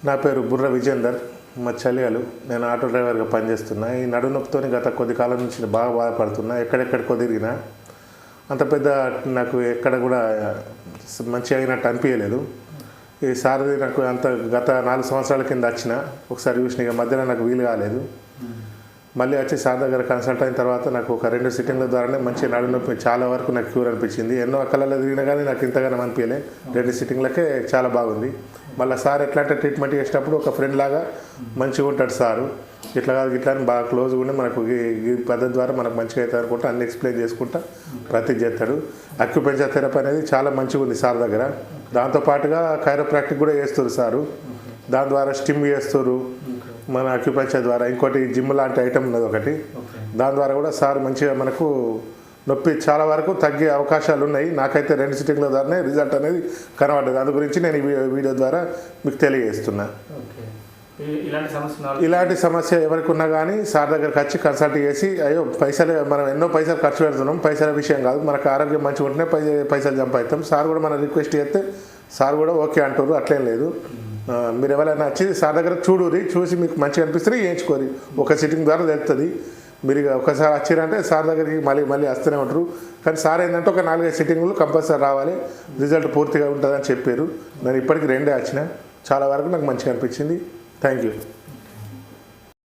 నా పేరు బుర్ర విజేందర్. మా చలియాలు. నేను ఆటో డ్రైవర్గా పనిచేస్తున్నా. ఈ నడుము నొప్పితోని గత కొద్ది కాలం నుంచి బాగా బాధపడుతున్నా. ఎక్కడెక్కడికో తిరిగినా అంత పెద్ద నాకు ఎక్కడ కూడా మంచిగా అయినట్టు అనిపించలేదు. ఈ సారిది నాకు అంత గత 4 సంవత్సరాల కింద వచ్చిన ఒకసారి చూసిన, ఇక మధ్యలో నాకు వీలు కాలేదు. మళ్ళీ వచ్చి సార్ దగ్గర కన్సల్ట్ అయిన తర్వాత నాకు ఒక 2 సిట్టింగ్ల ద్వారానే మంచి నడుము నొప్పి చాలా వరకు నాకు క్యూర్ అనిపించింది. ఎన్నో కళల్లో తిరిగినా కానీ నాకు ఇంతగానో అనిపించలే. 2 సిట్టింగ్లకే చాలా బాగుంది. మళ్ళీ సార్ ఎట్లా అంటే ట్రీట్మెంట్ చేసేటప్పుడు ఒక ఫ్రెండ్ లాగా మంచిగా ఉంటాడు సారు. ఇట్లా కాదు ఇట్లా అని బాగా క్లోజ్గా ఉండి మనకు ఈ పద్ధతి ద్వారా మనకు మంచిగా అవుతుంది అనుకుంటా అన్ని ఎక్స్ప్లెయిన్ చేసుకుంటా ప్రతి చేస్తాడు. అక్యుపెంచర్ థెరపీ అనేది చాలా మంచిగా ఉంది సార్ దగ్గర. దాంతోపాటుగా కైరోప్రాక్టిక్ కూడా చేస్తారు సారు. దాని ద్వారా స్టిమ్ చేస్తారు మన అక్యుపెంచర్ ద్వారా. ఇంకోటి జిమ్ లాంటి ఐటమ్ ఉన్నది ఒకటి, దాని ద్వారా కూడా సార్ మంచిగా మనకు నొప్పి చాలా వరకు తగ్గే అవకాశాలు ఉన్నాయి. నాకైతే 2 సిట్టింగ్ల ద్వారానే రిజల్ట్ అనేది కనబడ్డది. అందు గురించి నేను ఈ వీడియో ద్వారా మీకు తెలియజేస్తున్నా. ఇలాంటి సమస్య ఎవరికి ఉన్నా కానీ సార్ దగ్గరికి వచ్చి కన్సల్ట్ చేసి, అయ్యో పైసలు మనం ఎన్నో పైసలు ఖర్చు పెడుతున్నాం, పైసల విషయం కాదు, మనకు ఆరోగ్యం మంచిగా ఉంటేనే పైసలు సంపాదిస్తాం. సార్ కూడా మనం రిక్వెస్ట్ చేస్తే సార్ కూడా ఓకే అంటారు, అట్లేం లేదు. మీరు ఎవరైనా వచ్చి సార్ దగ్గర చూసి మీకు మంచిగా అనిపిస్తే వేయించుకోరి. ఒక సిట్టింగ్ ద్వారా తెలుస్తుంది. మీరు ఒకసారి వచ్చిరంటే సార్ దగ్గరికి మళ్ళీ వస్తూనే ఉంటారు. కానీ సార్ ఏంటంటే ఒక 4-5 సిట్టింగ్లు కంపల్సరీ రావాలి, రిజల్ట్ పూర్తిగా ఉంటుందని చెప్పారు. నేను ఇప్పటికి 2 వచ్చిన, చాలా వరకు నాకు మంచిగా అనిపించింది. Thank you.